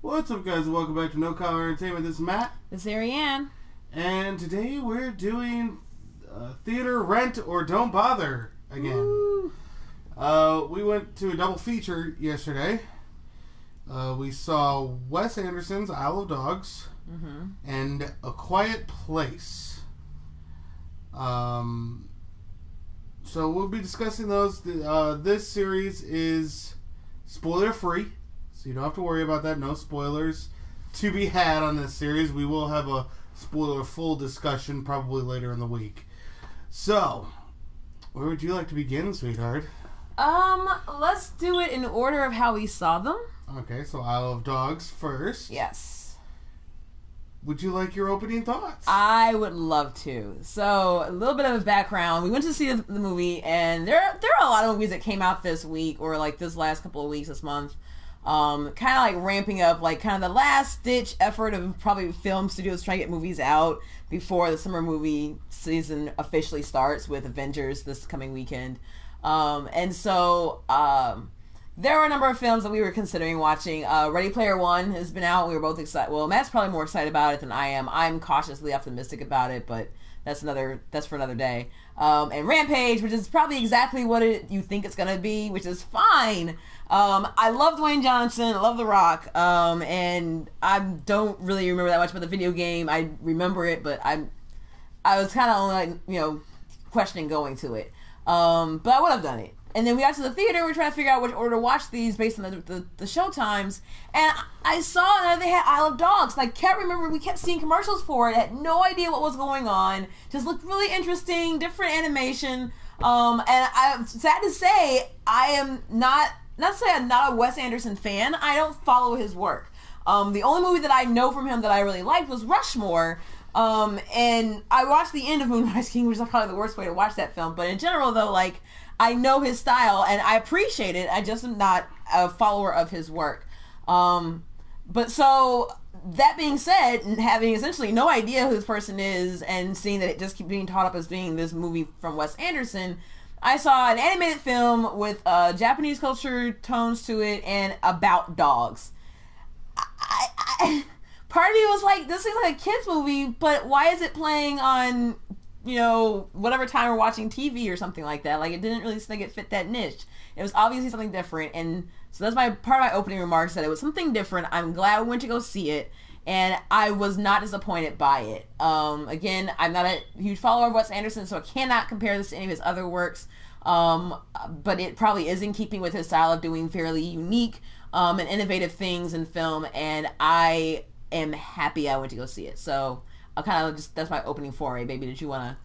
What's up, guys? Welcome back to No Collar Entertainment. This is Matt. This is Ariane. And today we're doing Theater Rent or Don't Bother again. We went to a double feature yesterday. We saw Wes Anderson's Isle of Dogs and A Quiet Place. So we'll be discussing those. This series is spoiler-free, so you don't have to worry about that. No spoilers to be had on this series. We will have a spoiler-full discussion probably later in the week. So, where would you like to begin, sweetheart? Let's do it in order of how we saw them. Okay, so Isle of Dogs first. Yes. Would you like your opening thoughts? I would love to. So, a little bit of a background. We went to see the movie, and there are a lot of movies that came out this week, or like this last couple of weeks, this month. Kind of like ramping up, like kind of the last-ditch effort of probably film studios trying to get movies out before the summer movie season officially starts with Avengers this coming weekend. There were a number of films that we were considering watching. Ready Player One has been out. We were both excited. Well, Matt's probably more excited about it than I am. I'm cautiously optimistic about it, but that's for another day. And Rampage, which is probably exactly what you think it's going to be, which is fine. I love Dwayne Johnson. I love The Rock. And I don't really remember that much about the video game. I remember it, but I was kind of like, questioning going to it. But I would have done it. And then we got to the theater. We were trying to figure out which order to watch these based on the show times. And I saw that they had Isle of Dogs. And I can't remember. We kept seeing commercials for it. I had no idea what was going on. Just looked really interesting. Different animation. And I'm sad to say, I am not to say I'm not a Wes Anderson fan. I don't follow his work. The only movie that I know from him that I really liked was Rushmore. And I watched the end of Moonrise King, which is probably the worst way to watch that film. But in general, though, like, I know his style and I appreciate it. I just am not a follower of his work. But so that being said, and having essentially no idea who this person is and seeing that it just keeps being taught up as being this movie from Wes Anderson, I saw an animated film with Japanese culture tones to it and about dogs. Part of me was like, this seems like a kid's movie, but why is it playing on, whatever time we're watching TV or something like that? Like, it didn't really think it fit that niche. It was obviously something different, and so that's part of my opening remarks, that it was something different. I'm glad we went to go see it, and I was not disappointed by it. Again, I'm not a huge follower of Wes Anderson, so I cannot compare this to any of his other works, but it probably is in keeping with his style of doing fairly unique and innovative things in film, and I am happy I went to go see it. So I'll kind of that's my opening foray. Baby, did you want to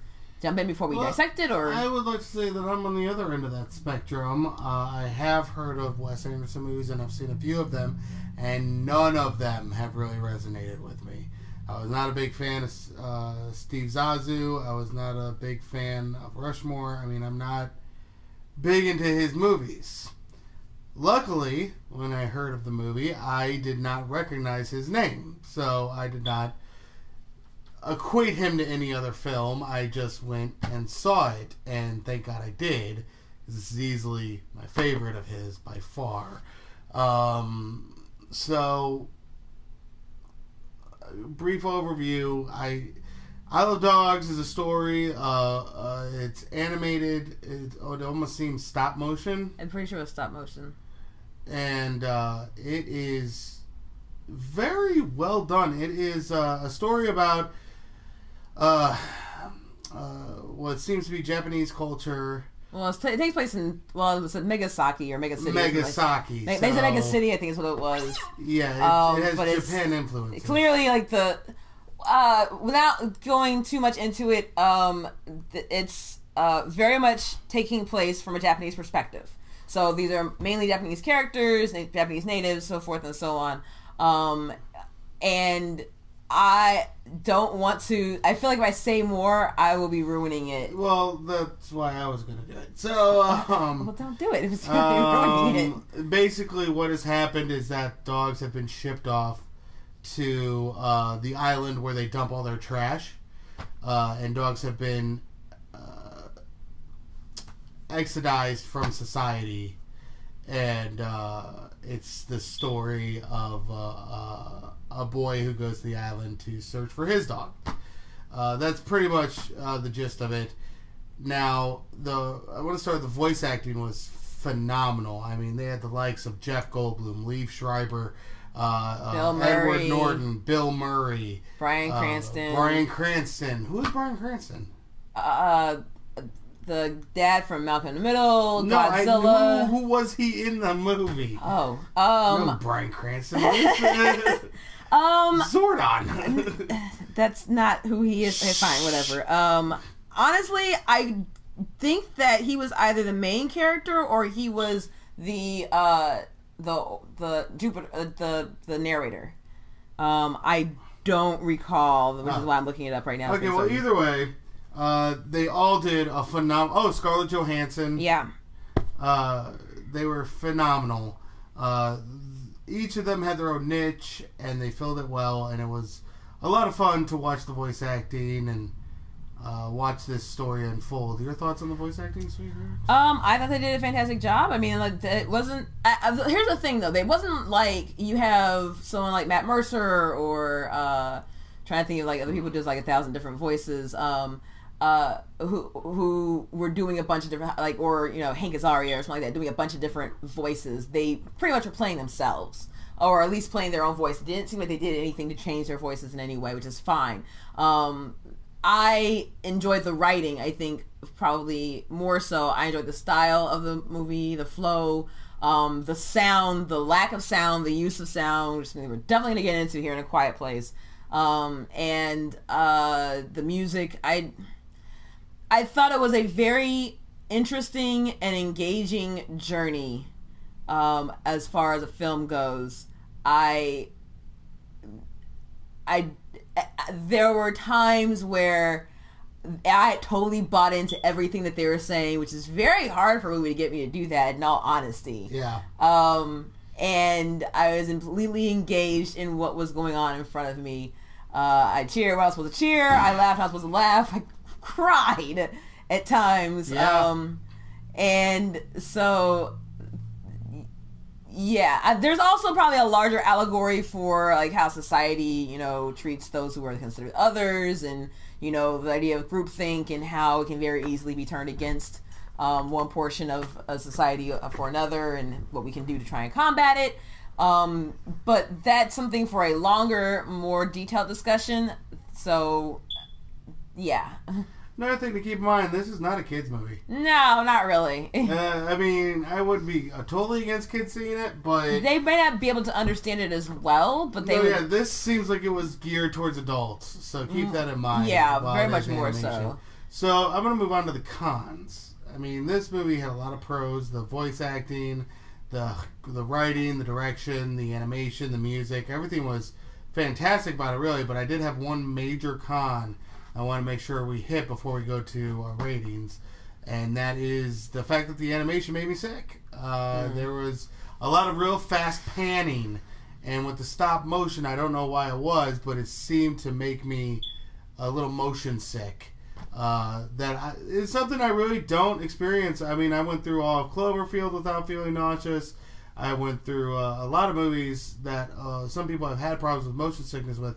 jump in before we dissect it? Or I would like to say that I'm on the other end of that spectrum. I have heard of Wes Anderson movies, and I've seen a few of them, and none of them have really resonated with me. I was not a big fan of Steve Zissou. I was not a big fan of Rushmore. I mean, I'm not big into his movies. Luckily, when I heard of the movie, I did not recognize his name, so I did not equate him to any other film. I just went and saw it, and thank God I did. This is easily my favorite of his by far. So, brief overview. Isle of Dogs is a story. It's animated. It almost seems stop motion. I'm pretty sure it was stop motion. And it is very well done. It is a story about what seems to be Japanese culture. Well, it takes place in, it was Megasaki or Mega City. Megasaki. They said Mega City, I think is what it was. Yeah, it has Japan influence. Clearly, like without going too much into it, it's very much taking place from a Japanese perspective. So these are mainly Japanese characters, Japanese natives, so forth and so on. And I don't want to. I feel like if I say more, I will be ruining it. Well, that's why I was going to do it. So, well, don't do it if it's going to be ruining it. Basically, what has happened is that dogs have been shipped off to the island where they dump all their trash, and dogs have been exodized from society and it's the story of a boy who goes to the island to search for his dog. That's pretty much the gist of it. Now, I want to start with the voice acting was phenomenal. I mean, they had the likes of Jeff Goldblum, Liev Schreiber, Edward Norton, Bill Murray, Bryan Cranston. Who is Bryan Cranston? The dad from Malcolm in the Middle, no, Godzilla. I knew who was he in the movie? Oh, no, Bryan Cranston. Zordon. That's not who he is. Okay, fine, whatever. Honestly, I think that he was either the main character or he was the Jupiter, the narrator. I don't recall, which is why I'm looking it up right now. Okay, well, either way, they all did a phenomenal. Oh, Scarlett Johansson. Yeah. They were phenomenal. Each of them had their own niche, and they filled it well, and it was a lot of fun to watch the voice acting and watch this story unfold. Your thoughts on the voice acting, sweetheart? I thought they did a fantastic job. I mean, like, it wasn't. Here's the thing, though. It wasn't like you have someone like Matt Mercer or trying to think of like other people who does like 1,000 different voices. Who were doing a bunch of different, like, or Hank Azaria or something like that, doing a bunch of different voices. They pretty much were playing themselves, or at least playing their own voice. It didn't seem like they did anything to change their voices in any way, which is fine. I enjoyed the writing. I think probably more so. I enjoyed the style of the movie, the flow, the sound, the lack of sound, the use of sound, which we're definitely going to get into here in A Quiet Place. And the music. I thought it was a very interesting and engaging journey as far as a film goes. There were times where I totally bought into everything that they were saying, which is very hard for a movie to get me to do that, in all honesty. Yeah. And I was completely engaged in what was going on in front of me. I cheered when I was supposed to cheer. I laughed when I was supposed to laugh. I cried at times. Yeah. And so, yeah, there's also probably a larger allegory for like how society, treats those who are considered others, and the idea of groupthink and how it can very easily be turned against one portion of a society for another, and what we can do to try and combat it. But that's something for a longer, more detailed discussion. So, yeah. Another thing to keep in mind, this is not a kids movie. No, not really. I mean, I wouldn't be totally against kids seeing it, but they may not be able to understand it as well, but they yeah, this seems like it was geared towards adults, so keep that in mind. Yeah, very much more so. So, I'm going to move on to the cons. I mean, this movie had a lot of pros: the voice acting, the writing, the direction, the animation, the music. Everything was fantastic about it, really, but I did have one major con I want to make sure we hit before we go to our ratings, and that is the fact that the animation made me sick. There was a lot of real fast panning, and with the stop motion, I don't know why it was, but it seemed to make me a little motion sick. It's something I really don't experience. I mean, I went through all of Cloverfield without feeling nauseous. I went through a lot of movies that some people have had problems with motion sickness with,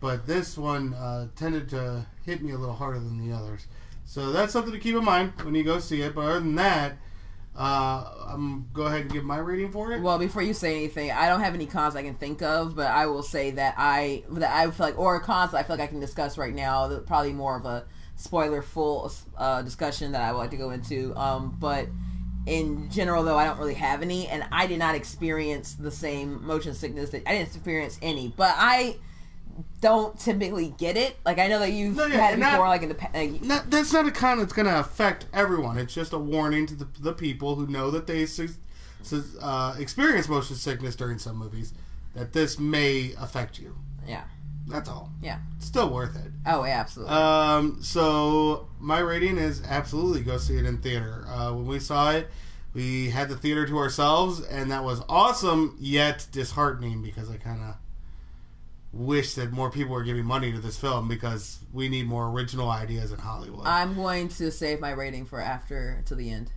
but this one tended to hit me a little harder than the others. So that's something to keep in mind when you go see it. But other than that, I'm go ahead and give my rating for it. Well, before you say anything, I don't have any cons I can think of, but I will say that I feel like, or cons that I feel like I can discuss right now. Probably more of a spoiler-full discussion that I would like to go into. But in general, though, I don't really have any, and I did not experience the same motion sickness. I didn't experience any, but I don't typically get it. Like, I know that you've had it before, like in the past. That's not a con that's going to affect everyone. It's just a warning to the people who know that they experience motion sickness during some movies, that this may affect you. Yeah. That's all. Yeah. It's still worth it. Oh, yeah, absolutely. So my rating is absolutely go see it in theater. When we saw it, we had the theater to ourselves, and that was awesome, yet disheartening, because I kind of wish that more people were giving money to this film, because we need more original ideas in Hollywood. I'm going to save my rating for after to the end.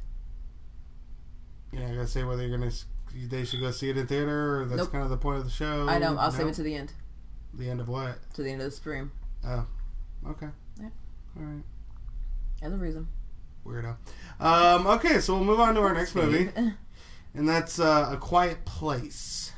You're not gonna say whether they should go see it in theater, or that's kind of the point of the show. I know. I'll save it to the end. The end of what? To the end of the stream. Oh, okay. Yeah. All right. That's a reason. Weirdo. Okay, so we'll move on to our next movie, and that's A Quiet Place.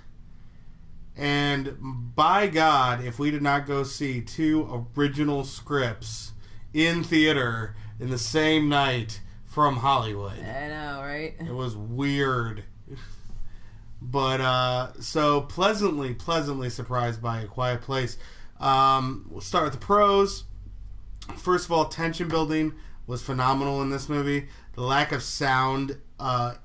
And by God, if we did not go see 2 original scripts in theater in the same night from Hollywood. I know, right? It was weird. But, so pleasantly surprised by A Quiet Place. We'll start with the pros. First of all, tension building was phenomenal in this movie. The lack of sound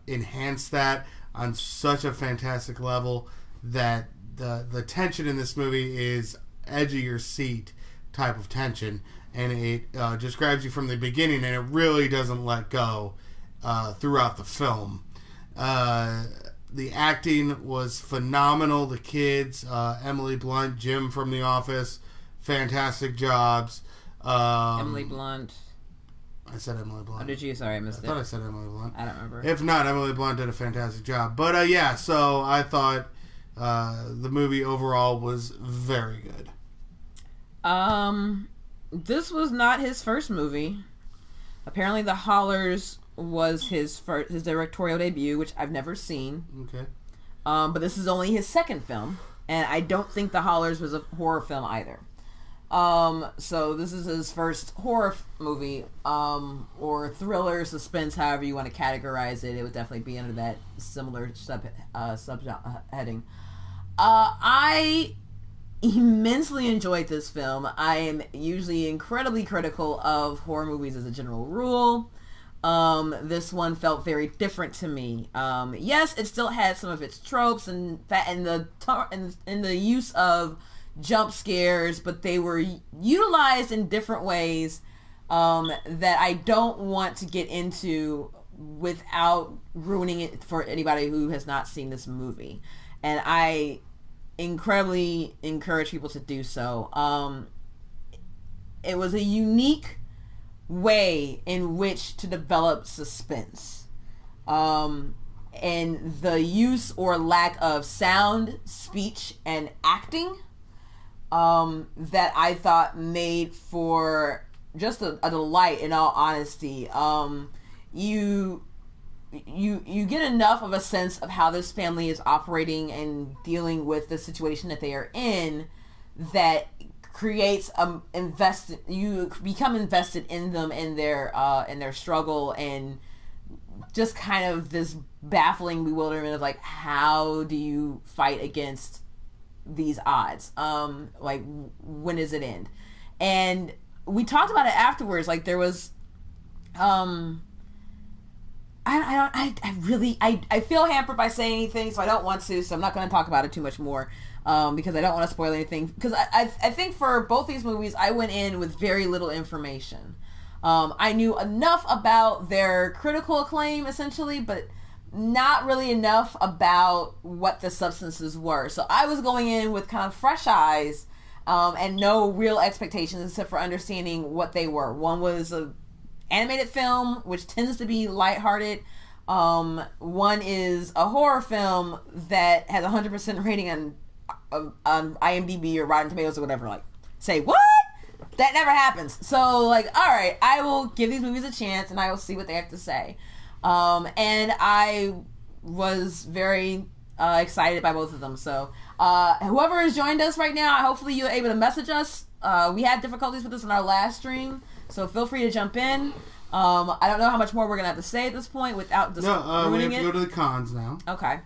enhanced that on such a fantastic level that the tension in this movie is edge of your seat type of tension, and it just grabs you from the beginning, and it really doesn't let go throughout the film. The acting was phenomenal. The kids, Emily Blunt, Jim from The Office, fantastic jobs. Emily Blunt. I said Emily Blunt. Oh, did you? Sorry, I missed it. I thought I said Emily Blunt. I don't remember. If not, Emily Blunt did a fantastic job. But yeah, so I thought the movie overall was very good. This was not his first movie. Apparently, The Hollers was his directorial debut, which I've never seen. Okay. But this is only his second film, and I don't think The Hollers was a horror film either. So this is his first horror movie, or thriller, suspense, however you want to categorize it. It would definitely be under that similar heading. I immensely enjoyed this film. I am usually incredibly critical of horror movies as a general rule. This one felt very different to me. Yes, it still had some of its tropes and the use of jump scares, but they were utilized in different ways that I don't want to get into without ruining it for anybody who has not seen this movie. And I incredibly encourage people to do so. It was a unique way in which to develop suspense. And the use or lack of sound, speech, and acting that I thought made for just a delight, in all honesty. You get enough of a sense of how this family is operating and dealing with the situation that they are in that creates you become invested in them, in their struggle, and just kind of this baffling bewilderment of like, how do you fight against these odds? Like, when does it end? And we talked about it afterwards. Like, there was I feel hampered by saying anything, so I don't want to, so I'm not going to talk about it too much more, because I don't want to spoil anything, because I think for both these movies I went in with very little information. I knew enough about their critical acclaim, essentially, but not really enough about what the substances were. So I was going in with kind of fresh eyes, and no real expectations except for understanding what they were. One was a animated film, which tends to be lighthearted. One is a horror film that has 100% rating on IMDb or Rotten Tomatoes or whatever. Like, say what? That never happens. So, like, all right, I will give these movies a chance and I will see what they have to say. And I was very excited by both of them. So, whoever has joined us right now, hopefully you're able to message us. We had difficulties with this in our last stream, so feel free to jump in. I don't know how much more we're going to have to say at this point without just ruining we have to go to the cons now. Okay.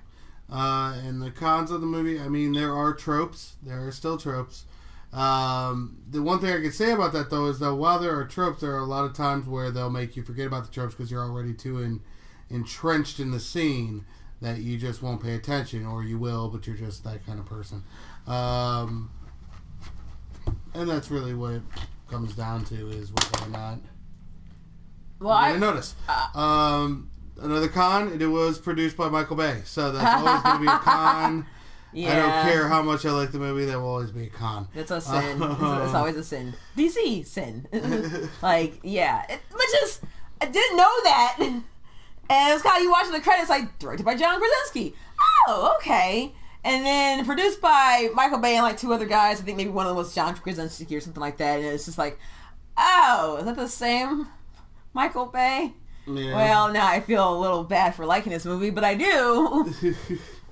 And the cons of the movie, I mean, there are tropes. There are still tropes. The one thing I can say about that, though, is that while there are tropes, there are a lot of times where they'll make you forget about the tropes because you're already too entrenched in the scene that you just won't pay attention, or you will, but you're just that kind of person. And that's really what it comes down to, is whether or not I notice. Another con, it was produced by Michael Bay, so that's always going to be a con. Yeah. I don't care how much I like the movie, there will always be a con. It's a sin. It's always a sin. DC sin. Like, yeah. Which is, I didn't know that And it's kind of, you watching the credits, like, directed by John Krasinski. Oh, okay. And then produced by Michael Bay and like 2 other guys. I think maybe one of them was John Krasinski or something like that. And it's just like, oh, is that the same Michael Bay? Yeah. Well, now I feel a little bad for liking this movie, but I do.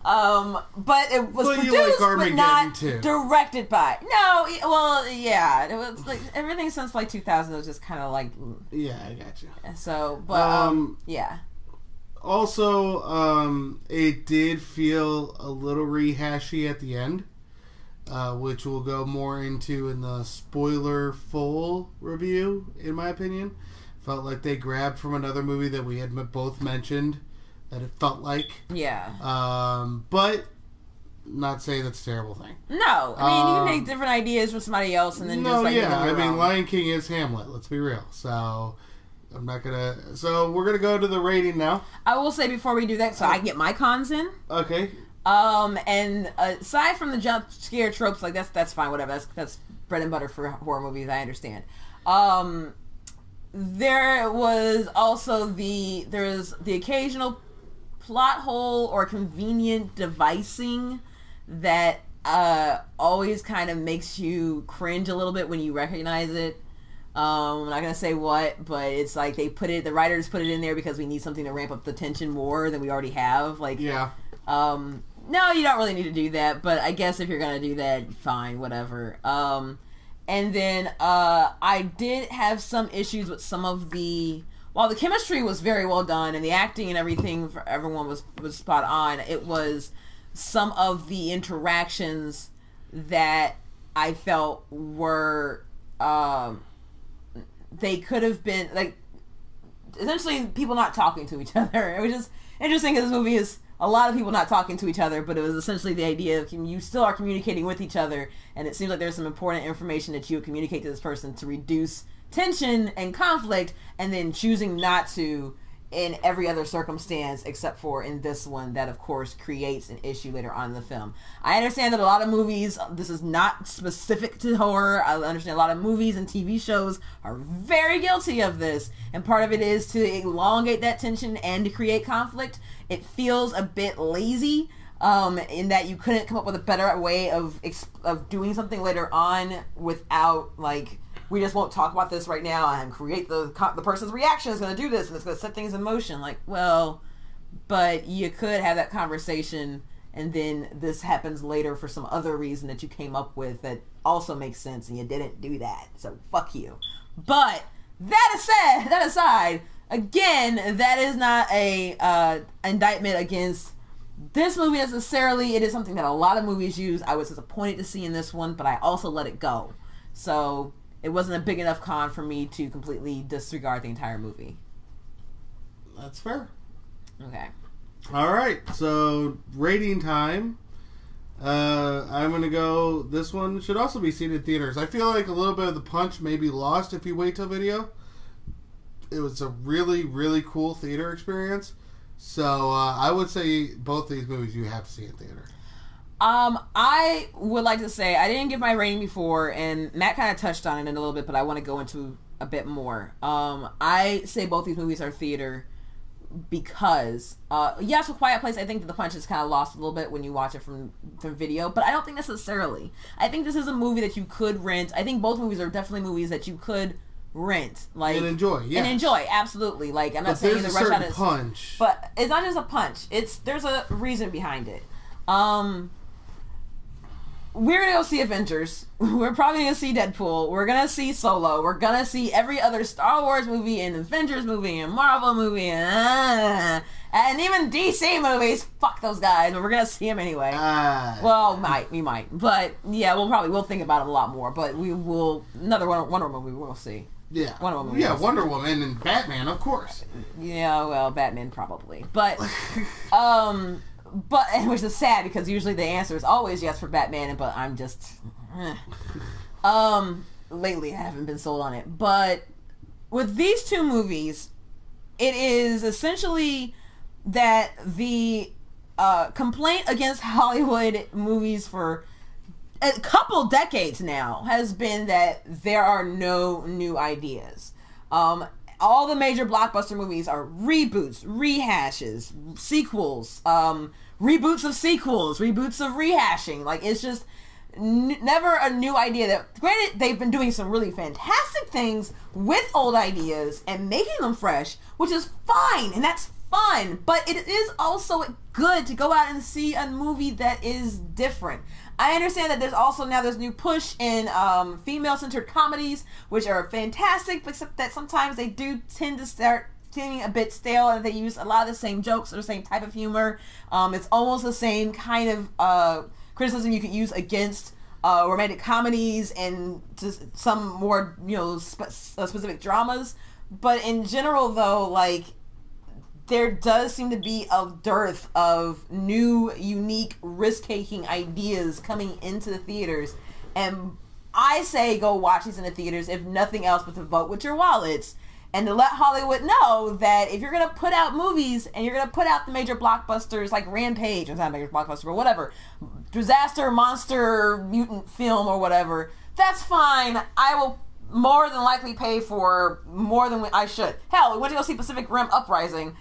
But it was produced, but not directed by. No, well, yeah, it was like everything since like 2000 was just kind of like. Yeah, I got you. So, but yeah. Also, it did feel a little rehashy at the end, which we'll go more into in the spoiler full review, in my opinion. Felt like they grabbed from another movie that we had both mentioned, that it felt like. Yeah. But not saying that's a terrible thing. No. I mean, you can take different ideas from somebody else and then just like... yeah. I mean, Lion King is Hamlet, let's be real. So... I'm not gonna... So, we're gonna go to the rating now. I will say before we do that, so I get my cons in. Okay. And aside from the jump scare tropes, like, that's fine, whatever. That's bread and butter for horror movies, I understand. There was also there's the occasional plot hole or convenient devising that always kind of makes you cringe a little bit when you recognize it. I'm not gonna say what, but it's like the writers put it in there because we need something to ramp up the tension more than we already have. Like, yeah. No, you don't really need to do that, but I guess if you're gonna do that, fine, whatever. And then I did have some issues with some of while the chemistry was very well done and the acting and everything for everyone was spot on, it was some of the interactions that I felt were they could have been like essentially people not talking to each other. It was just interesting because this movie is a lot of people not talking to each other, but it was essentially the idea of you still are communicating with each other, and it seems like there's some important information that you would communicate to this person to reduce tension and conflict, and then choosing not to in every other circumstance except for in this one that of course creates an issue later on in the film. I understand that a lot of movies, this is not specific to horror, I understand a lot of movies and TV shows are very guilty of this, and part of it is to elongate that tension and to create conflict. It feels a bit lazy in that you couldn't come up with a better way of doing something later on without like, we just won't talk about this right now and create the person's reaction is going to do this and it's going to set things in motion. Like, well, but you could have that conversation and then this happens later for some other reason that you came up with that also makes sense and you didn't do that. So fuck you. But that aside, again, that is not a indictment against this movie necessarily. It is something that a lot of movies use. I was disappointed to see in this one, but I also let it go. So it wasn't a big enough con for me to completely disregard the entire movie. That's fair. Okay. All right. So, rating time. I'm going to go... This one should also be seen in theaters. I feel like a little bit of the punch may be lost if you wait till video. It was a really, really cool theater experience. So, I would say both these movies you have to see in theater. I would like to say, I didn't give my rating before, and Matt kind of touched on it in a little bit, but I want to go into a bit more. I say both these movies are theater because, yes, with Quiet Place, I think that the punch is kind of lost a little bit when you watch it from video, but I don't think necessarily. I think this is a movie that you could rent. I think both movies are definitely movies that you could rent, like, and enjoy, yeah, and enjoy, absolutely. Like, I'm not saying the rush out is punch, but it's not just a punch. There's a reason behind it. We're gonna go see Avengers. We're probably gonna see Deadpool. We're gonna see Solo. We're gonna see every other Star Wars movie and Avengers movie and Marvel movie and even DC movies. Fuck those guys, but we're gonna see them anyway. Well, we might, but yeah, we'll think about it a lot more. But we will another Wonder Woman movie we'll see. Yeah, Wonder Woman and Batman, of course. Yeah, well, Batman probably, but But, which is sad because usually the answer is always yes for Batman, but I'm just lately I haven't been sold on it. But with these two movies, it is essentially that the complaint against Hollywood movies for a couple decades now has been that there are no new ideas. all the major blockbuster movies are reboots, rehashes, sequels, reboots of sequels, reboots of rehashing. Like, it's just never a new idea. That, granted, they've been doing some really fantastic things with old ideas and making them fresh, which is fine, and that's fun, but it is also good to go out and see a movie that is different. I understand that there's also now this new push in female-centered comedies, which are fantastic, except that sometimes they do tend to start seeming a bit stale, and they use a lot of the same jokes or the same type of humor. It's almost the same kind of criticism you could use against romantic comedies and just some more, specific dramas. But in general, though, like, there does seem to be a dearth of new, unique, risk-taking ideas coming into the theaters. And I say go watch these in the theaters, if nothing else, but to vote with your wallets. And to let Hollywood know that if you're going to put out movies and you're going to put out the major blockbusters like Rampage, it's not a major blockbuster, but whatever, disaster, monster, mutant film or whatever, that's fine. I will more than likely pay for more than I should. Hell, we went to go see Pacific Rim Uprising,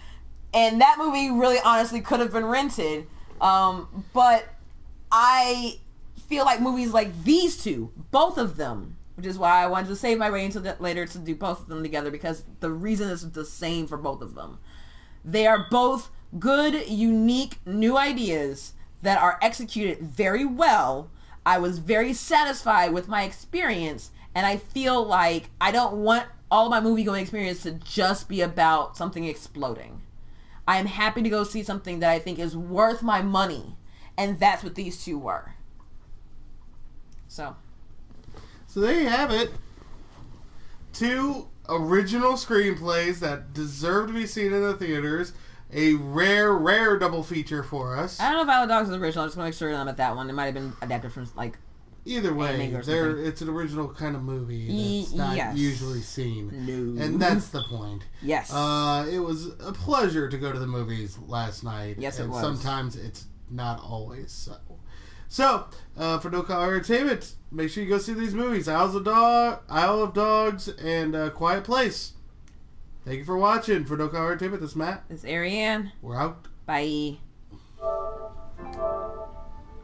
and that movie really honestly could have been rented. But I feel like movies like these two, both of them, which is why I wanted to save my rating until later to do both of them together, because the reason is the same for both of them. They are both good, unique, new ideas that are executed very well. I was very satisfied with my experience, and I feel like I don't want all my movie-going experience to just be about something exploding. I am happy to go see something that I think is worth my money, and that's what these two were. So there you have it. Two original screenplays that deserve to be seen in the theaters. A rare double feature for us. I don't know if Isle of Dogs is original. I just want to make sure I'm at that one. It might have been adapted from, like... Either way, it's an original kind of movie that's not usually seen. No. And that's the point. Yes. It was a pleasure to go to the movies last night. Yes, it was. Sometimes it's not always so. So, for No Collar Entertainment, make sure you go see these movies. Isle of Dogs and Quiet Place. Thank you for watching. For No Collar Entertainment, this is Matt. This is Ariane. We're out. Bye.